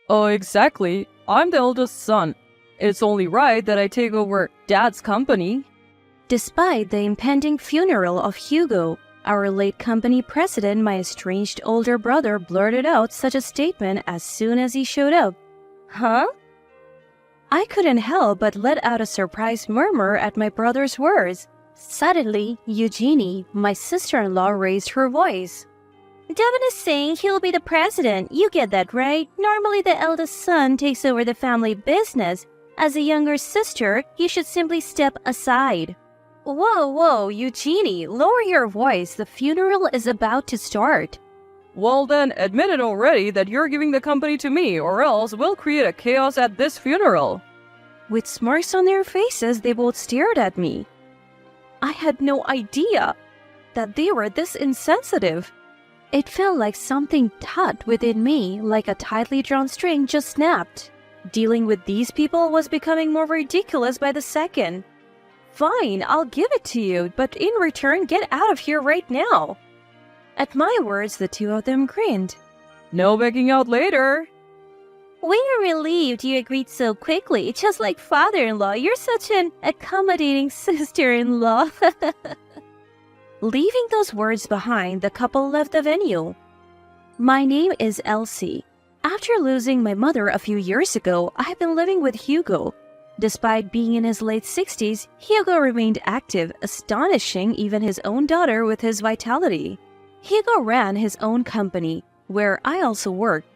Oh, exactly. I'm the eldest son. It's only right that I take over Dad's company. Despite the impending funeral of Hugo, our late company president, my estranged older brother, blurted out such a statement as soon as he showed up. Huh? I couldn't help but let out a surprised murmur at my brother's words. Suddenly, Eugenie, my sister-in-law, raised her voice. Devin is saying he'll be the president. You get that, right? Normally the eldest son takes over the family business. As a younger sister, you should simply step aside. Whoa, Eugenie, lower your voice. The funeral is about to start. Well then, admit it already that you're giving the company to me, or else we'll create a chaos at this funeral. With smirks on their faces, they both stared at me. I had no idea that they were this insensitive. It felt like something taut within me, like a tightly drawn string just snapped. Dealing with these people was becoming more ridiculous by the second. Fine, I'll give it to you, but in return, get out of here right now. At my words, the two of them grinned. No begging out later. We are relieved you agreed so quickly, just like father-in-law. You're such an accommodating sister-in-law. Leaving those words behind, the couple left the venue. My name is Elsie. After losing my mother a few years ago, I have been living with Hugo. Despite being in his late 60s, Hugo remained active, astonishing even his own daughter with his vitality. Hugo ran his own company, where I also worked.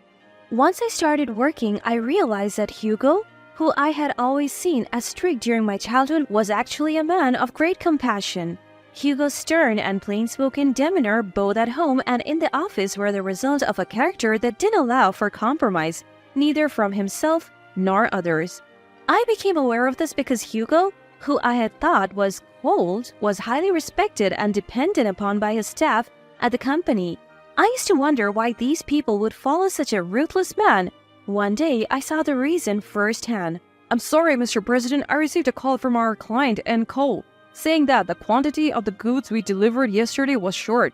Once I started working, I realized that Hugo, who I had always seen as strict during my childhood, was actually a man of great compassion. Hugo's stern and plain-spoken demeanor, both at home and in the office, were the result of a character that didn't allow for compromise, neither from himself nor others. I became aware of this because Hugo, who I had thought was cold, was highly respected and depended upon by his staff at the company. I used to wonder why these people would follow such a ruthless man. One day, I saw the reason firsthand. I'm sorry, Mr. President, I received a call from our client, N.Co., saying that the quantity of the goods we delivered yesterday was short.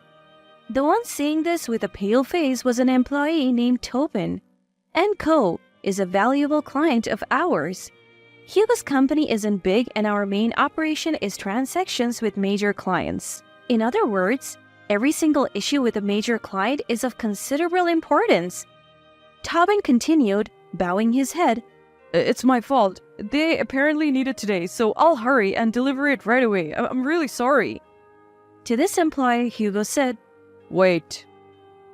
The one saying this with a pale face was an employee named Tobin. N.Co. is a valuable client of ours. Hugo's company isn't big and our main operation is transactions with major clients. In other words, every single issue with a major client is of considerable importance. Tobin continued, bowing his head. It's my fault. They apparently need it today, so I'll hurry and deliver it right away. I'm really sorry. To this employee, Hugo said, Wait.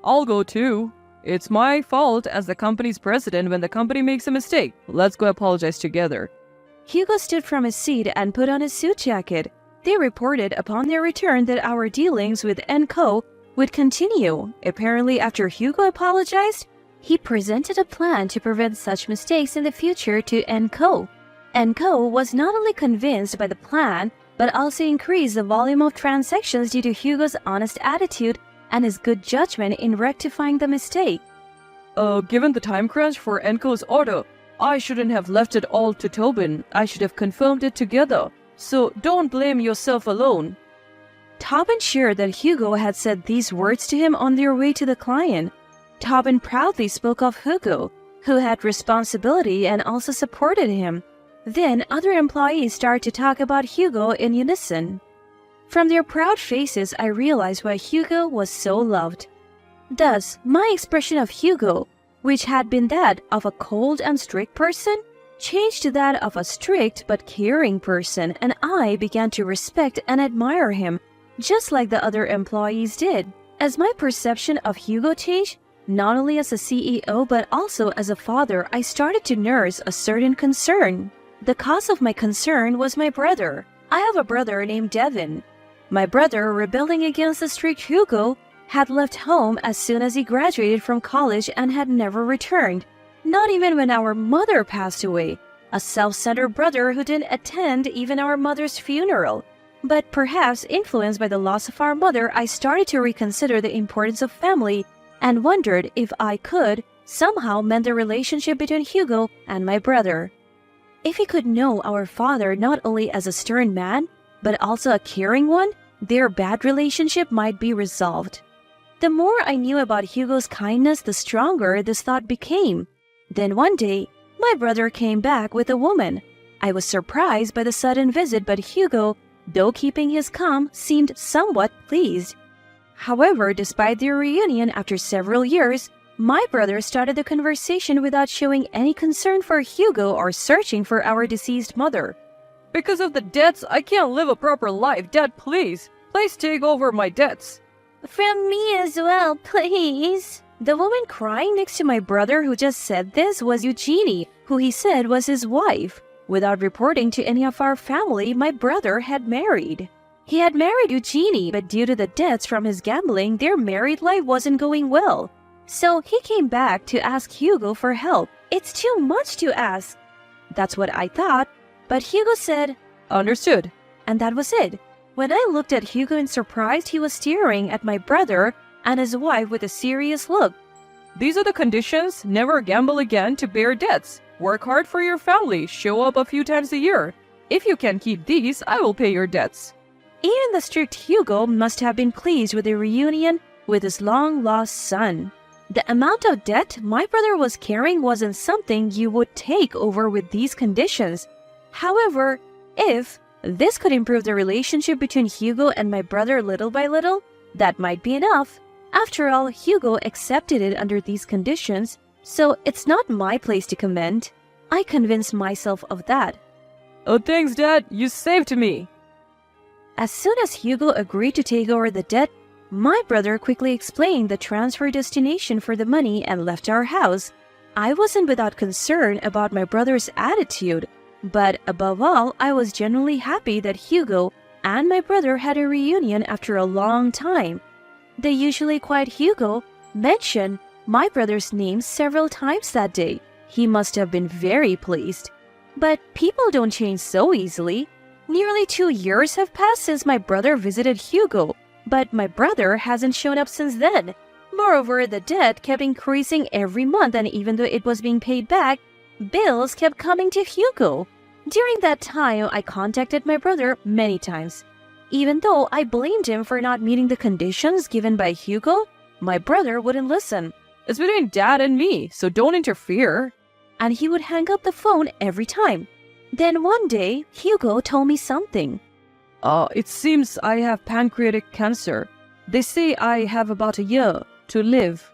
I'll go too. It's my fault as the company's president when the company makes a mistake. Let's go apologize together. Hugo stood from his seat and put on his suit jacket. They reported upon their return that our dealings with N.Co. would continue. Apparently, after Hugo apologized, he presented a plan to prevent such mistakes in the future to N.Co. N.Co. was not only convinced by the plan, but also increased the volume of transactions due to Hugo's honest attitude and his good judgment in rectifying the mistake. Given the time crunch for N.Co.'s order, I shouldn't have left it all to Tobin. I should have confirmed it together. So don't blame yourself alone. Tobin shared that Hugo had said these words to him on their way to the client. Tobin proudly spoke of Hugo, who had responsibility and also supported him. Then other employees started to talk about Hugo in unison. From their proud faces, I realized why Hugo was so loved. Thus, my expression of Hugo, which had been that of a cold and strict person, changed to that of a strict but caring person, and I began to respect and admire him, just like the other employees did. As my perception of Hugo changed, not only as a CEO but also as a father, I started to nurse a certain concern. The cause of my concern was my brother. I have a brother named Devin. My brother, rebelling against the strict Hugo, had left home as soon as he graduated from college and had never returned, not even when our mother passed away, a self-centered brother who didn't attend even our mother's funeral. But perhaps influenced by the loss of our mother, I started to reconsider the importance of family and wondered if I could somehow mend the relationship between Hugo and my brother. If he could know our father not only as a stern man, but also a caring one, their bad relationship might be resolved. The more I knew about Hugo's kindness, the stronger this thought became. Then one day, my brother came back with a woman. I was surprised by the sudden visit, but Hugo, though keeping his calm, seemed somewhat pleased. However, despite their reunion after several years, my brother started the conversation without showing any concern for Hugo or searching for our deceased mother. Because of the debts, I can't live a proper life. Dad, please. Please take over my debts. From me as well, please. The woman crying next to my brother who just said this was Eugenie, who he said was his wife. Without reporting to any of our family, my brother had married. He had married Eugenie, but due to the debts from his gambling, their married life wasn't going well. So he came back to ask Hugo for help. It's too much to ask. That's what I thought, but Hugo said, Understood. and that was it. When I looked at Hugo in surprise, he was staring at my brother and his wife with a serious look. These are the conditions. Never gamble again to bear debts. Work hard for your family. Show up a few times a year. If you can keep these, I will pay your debts. Even the strict Hugo must have been pleased with the reunion with his long-lost son. The amount of debt my brother was carrying wasn't something you would take over with these conditions. However, if this could improve the relationship between Hugo and my brother little by little, that might be enough. After all, Hugo accepted it under these conditions, so it's not my place to comment. I convinced myself of that. Oh, thanks, Dad. You saved me. As soon as Hugo agreed to take over the debt, my brother quickly explained the transfer destination for the money and left our house. I wasn't without concern about my brother's attitude, but above all, I was genuinely happy that Hugo and my brother had a reunion after a long time. The usually quiet Hugo mentioned my brother's name several times that day. He must have been very pleased. But people don't change so easily. Nearly 2 years have passed since my brother visited Hugo, but my brother hasn't shown up since then. Moreover, the debt kept increasing every month, and even though it was being paid back, bills kept coming to Hugo. During that time, I contacted my brother many times. Even though I blamed him for not meeting the conditions given by Hugo, my brother wouldn't listen. It's between Dad and me, so don't interfere. And he would hang up the phone every time. Then one day, Hugo told me something. It seems I have pancreatic cancer. They say I have about a year to live.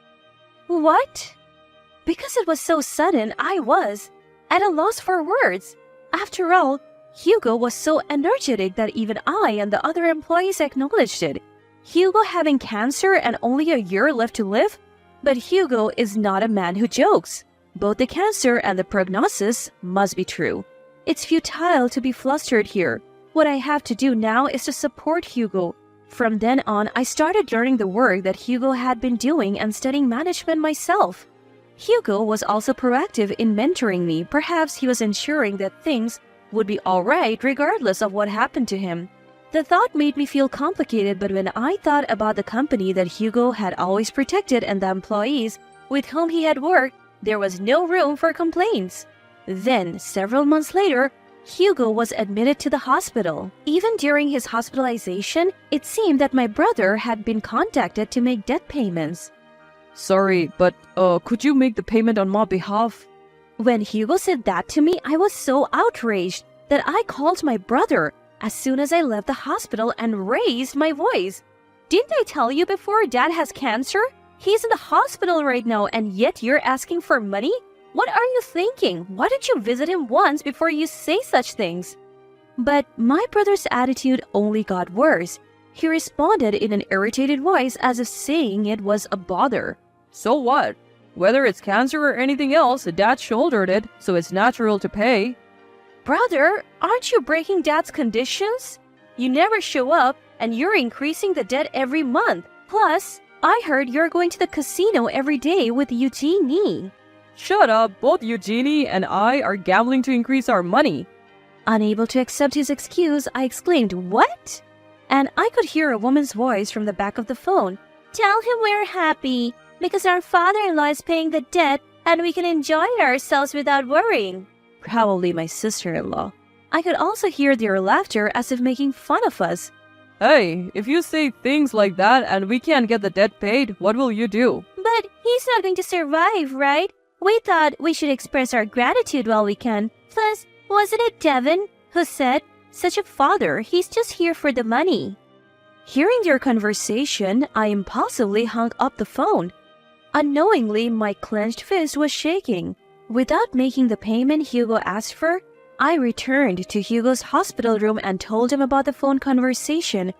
What? Because it was so sudden, I was at a loss for words. After all, Hugo was so energetic that even I and the other employees acknowledged it. Hugo having cancer and only a year left to live? But Hugo is not a man who jokes. Both the cancer and the prognosis must be true. It's futile to be flustered here. What I have to do now is to support Hugo. From then on, I started learning the work that Hugo had been doing and studying management myself. Hugo was also proactive in mentoring me. Perhaps he was ensuring that things would be alright regardless of what happened to him. The thought made me feel complicated, but when I thought about the company that Hugo had always protected and the employees with whom he had worked, there was no room for complaints. Then, several months later, Hugo was admitted to the hospital. Even during his hospitalization, it seemed that my brother had been contacted to make debt payments. Sorry, but could you make the payment on my behalf? When Hugo said that to me, I was so outraged that I called my brother as soon as I left the hospital and raised my voice. Didn't I tell you before Dad has cancer? He's in the hospital right now, and yet you're asking for money? What are you thinking? Why didn't you visit him once before you say such things? But my brother's attitude only got worse. He responded in an irritated voice as if saying it was a bother. So what? Whether it's cancer or anything else, Dad shouldered it, so it's natural to pay. Brother, aren't you breaking Dad's conditions? You never show up, and you're increasing the debt every month. Plus, I heard you're going to the casino every day with Eugenie. Shut up, both Eugenie and I are gambling to increase our money. Unable to accept his excuse, I exclaimed, "What?" And I could hear a woman's voice from the back of the phone. "Tell him we're happy, because our father-in-law is paying the debt and we can enjoy ourselves without worrying." Probably my sister-in-law. I could also hear their laughter as if making fun of us. Hey, if you say things like that and we can't get the debt paid, what will you do? But he's not going to survive, right? We thought we should express our gratitude while we can. Plus, wasn't it Devin who said, such a father, he's just here for the money? Hearing their conversation, I impulsively hung up the phone. Unknowingly, my clenched fist was shaking. Without making the payment Hugo asked for, I returned to Hugo's hospital room and told him about the phone conversation.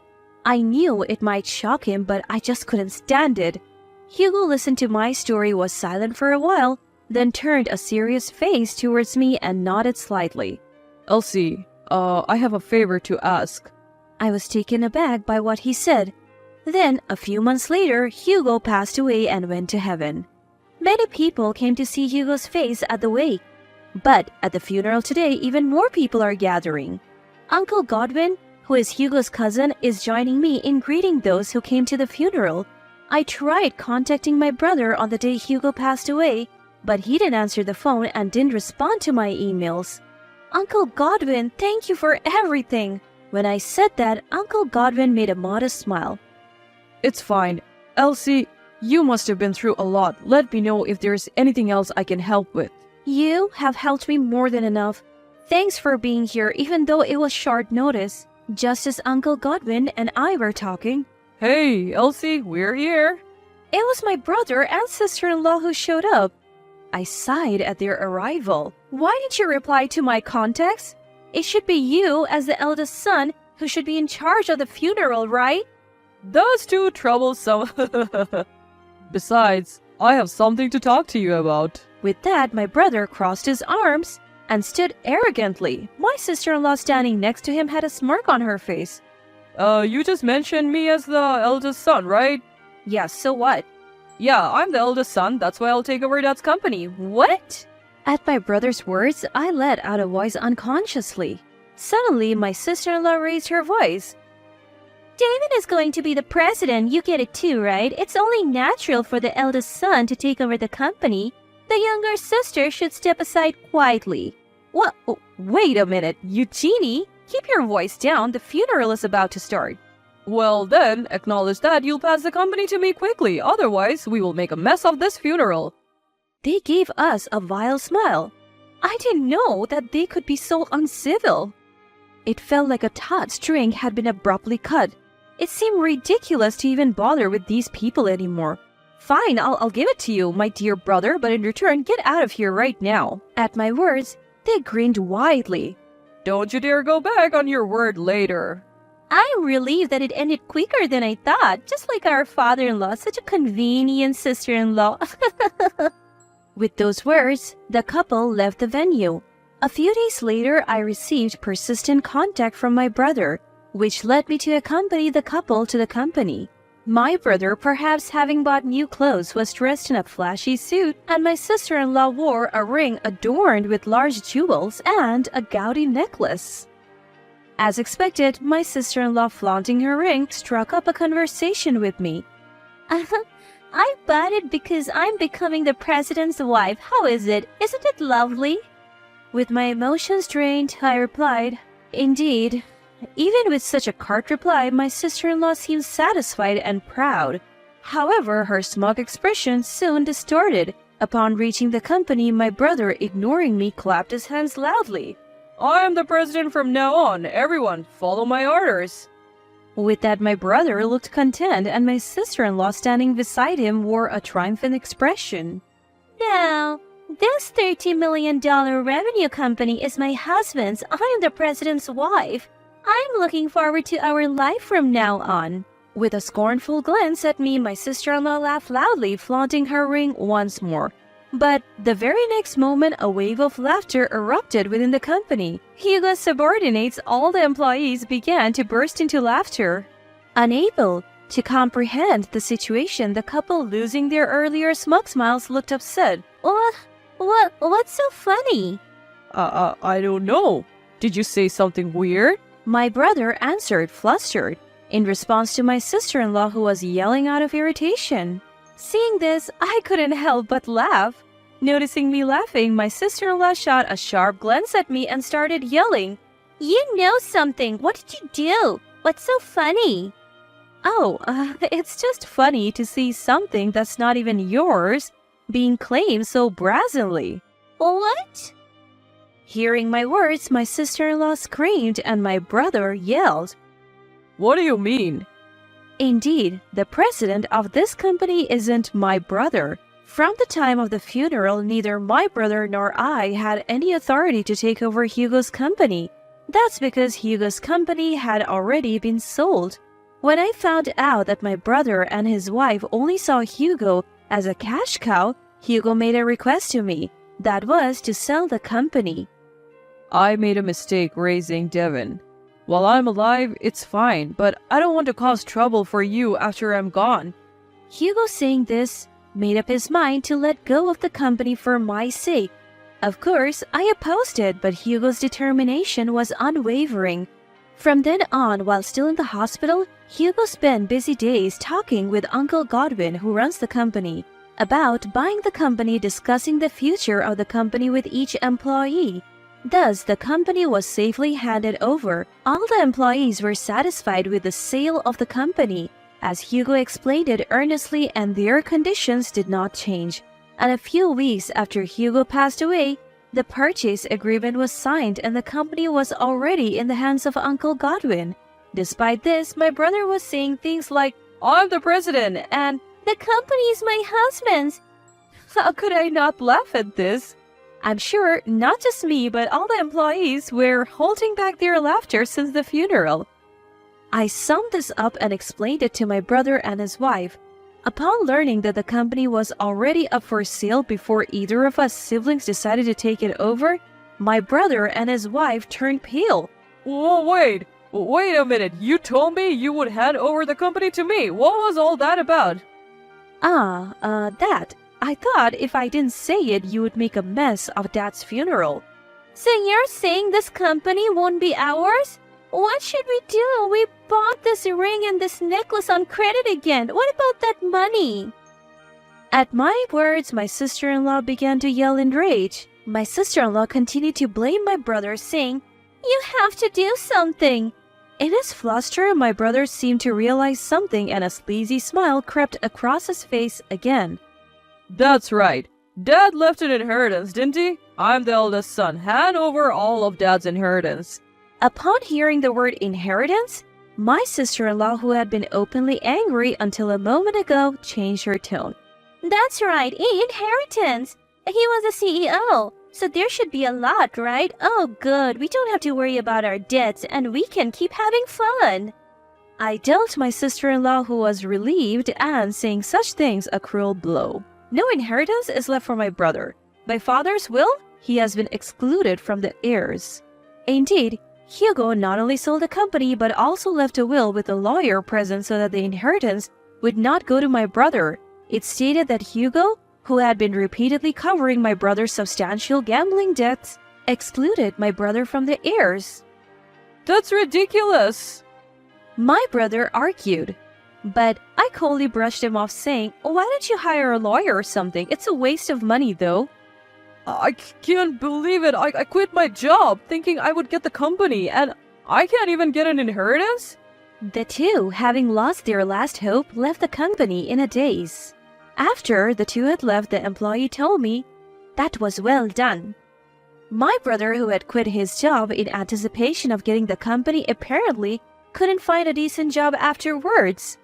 I knew it might shock him, but I just couldn't stand it. Hugo listened to my story, was silent for a while, then turned a serious face towards me and nodded slightly. Elsie, I have a favor to ask. I was taken aback by what he said. Then, a few months later, Hugo passed away and went to heaven. Many people came to see Hugo's face at the wake. But at the funeral today, even more people are gathering. Uncle Godwin, who is Hugo's cousin, is joining me in greeting those who came to the funeral. I tried contacting my brother on the day Hugo passed away, but he didn't answer the phone and didn't respond to my emails. Uncle Godwin, thank you for everything. When I said that, Uncle Godwin made a modest smile. It's fine. Elsie, you must have been through a lot. Let me know if there's anything else I can help with. You have helped me more than enough. Thanks for being here, even though it was short notice. Just as Uncle Godwin and I were talking. Hey, Elsie, we're here. It was my brother and sister-in-law who showed up. I sighed at their arrival. Why didn't you reply to my contacts? It should be you, as the eldest son, who should be in charge of the funeral, right? That's too troublesome. Besides, I have something to talk to you about. With that, my brother crossed his arms and stood arrogantly. My sister-in-law standing next to him had a smirk on her face. You just mentioned me as the eldest son, right? Yeah, so what? Yeah, I'm the eldest son. That's why I'll take over Dad's company. What? At my brother's words, I let out a voice unconsciously. Suddenly, my sister-in-law raised her voice. David is going to be the president. You get it too, right? It's only natural for the eldest son to take over the company. The younger sister should step aside quietly. What? Oh, wait a minute, Eugenie? Keep your voice down. The funeral is about to start. Well then, acknowledge that you'll pass the company to me quickly. Otherwise, we will make a mess of this funeral. They gave us a vile smile. I didn't know that they could be so uncivil. It felt like a taut string had been abruptly cut. It seemed ridiculous to even bother with these people anymore. Fine, I'll give it to you, my dear brother, but in return, get out of here right now. At my words, they grinned widely. Don't you dare go back on your word later. I'm relieved that it ended quicker than I thought, just like our father-in-law, such a convenient sister-in-law. With those words, the couple left the venue. A few days later, I received persistent contact from my brother, which led me to accompany the couple to the company. My brother, perhaps having bought new clothes, was dressed in a flashy suit, and my sister-in-law wore a ring adorned with large jewels and a gaudy necklace. As expected, my sister-in-law, flaunting her ring, struck up a conversation with me. I bought it because I'm becoming the president's wife. How is it? Isn't it lovely? With my emotions drained, I replied, Indeed. Even with such a curt reply, my sister-in-law seemed satisfied and proud. However, her smug expression soon distorted. Upon reaching the company, my brother, ignoring me, clapped his hands loudly. I am the president from now on. Everyone, follow my orders. With that, my brother looked content, and my sister-in-law, standing beside him, wore a triumphant expression. Now, this $30 million revenue company is my husband's. I am the president's wife. I'm looking forward to our life from now on. With a scornful glance at me, my sister-in-law laughed loudly, flaunting her ring once more. But the very next moment, a wave of laughter erupted within the company. Hugo's subordinates, all the employees, began to burst into laughter. Unable to comprehend the situation, the couple, losing their earlier smug smiles, looked upset. What's so funny? I don't know. Did you say something weird? My brother answered, flustered, in response to my sister-in-law, who was yelling out of irritation. Seeing this, I couldn't help but laugh. Noticing me laughing, my sister-in-law shot a sharp glance at me and started yelling, You know something! What did you do? What's so funny? Oh, it's just funny to see something that's not even yours being claimed so brazenly. What? Hearing my words, my sister-in-law screamed and my brother yelled. What do you mean? Indeed, the president of this company isn't my brother. From the time of the funeral, neither my brother nor I had any authority to take over Hugo's company. That's because Hugo's company had already been sold. When I found out that my brother and his wife only saw Hugo as a cash cow, Hugo made a request to me. That was to sell the company. I made a mistake raising Devin. While I'm alive, it's fine, but I don't want to cause trouble for you after I'm gone. Hugo, saying this, made up his mind to let go of the company for my sake. Of course, I opposed it, but Hugo's determination was unwavering. From then on, while still in the hospital, Hugo spent busy days talking with Uncle Godwin, who runs the company, about buying the company, discussing the future of the company with each employee. Thus, the company was safely handed over. All the employees were satisfied with the sale of the company, as Hugo explained it earnestly, and their conditions did not change. And a few weeks after Hugo passed away, the purchase agreement was signed and the company was already in the hands of Uncle Godwin. Despite this, my brother was saying things like, "I'm the president," and "the company is my husband's." How could I not laugh at this? I'm sure not just me, but all the employees were holding back their laughter since the funeral. I summed this up and explained it to my brother and his wife. Upon learning that the company was already up for sale before either of us siblings decided to take it over, my brother and his wife turned pale. Whoa, wait a minute. You told me you would hand over the company to me. What was all that about? That. I thought if I didn't say it, you would make a mess of Dad's funeral. So you're saying this company won't be ours? What should we do? We bought this ring and this necklace on credit again. What about that money? At my words, my sister-in-law began to yell in rage. My sister-in-law continued to blame my brother, saying, "You have to do something." In his fluster, my brother seemed to realize something and a sleazy smile crept across his face again. That's right. Dad left an inheritance, didn't he? I'm the eldest son. Hand over all of Dad's inheritance. Upon hearing the word inheritance, my sister-in-law, who had been openly angry until a moment ago, changed her tone. That's right, inheritance. He was a CEO, so there should be a lot, right? Oh, good. We don't have to worry about our debts, and we can keep having fun. I dealt my sister-in-law, who was relieved and saying such things, a cruel blow. No inheritance is left for my brother. By father's will, he has been excluded from the heirs. Indeed, Hugo not only sold the company but also left a will with a lawyer present so that the inheritance would not go to my brother. It stated that Hugo, who had been repeatedly covering my brother's substantial gambling debts, excluded my brother from the heirs. That's ridiculous. My brother argued, but I coldly brushed him off, saying, "Why don't you hire a lawyer or something? It's a waste of money, though." I can't believe it. I quit my job thinking I would get the company, and I can't even get an inheritance? The two, having lost their last hope, left the company in a daze. After the two had left, the employee told me, "That was well done." My brother, who had quit his job in anticipation of getting the company, apparently couldn't find a decent job afterwards.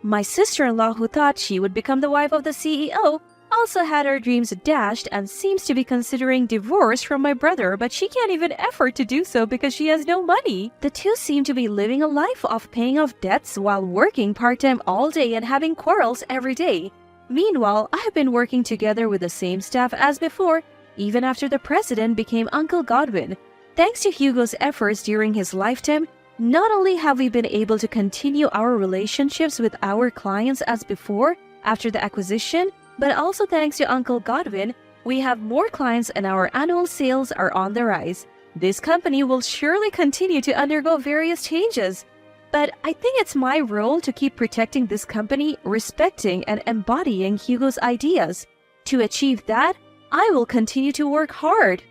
My sister-in-law, who thought she would become the wife of the CEO, also had her dreams dashed and seems to be considering divorce from my brother, but she can't even afford to do so because she has no money. The two seem to be living a life of paying off debts while working part-time all day and having quarrels every day. Meanwhile, I have been working together with the same staff as before, even after the president became Uncle Godwin. Thanks to Hugo's efforts during his lifetime, not only have we been able to continue our relationships with our clients as before after the acquisition, but also thanks to Uncle Godwin, we have more clients and our annual sales are on the rise. This company will surely continue to undergo various changes, but I think it's my role to keep protecting this company, respecting and embodying Hugo's ideas. To achieve that, I will continue to work hard.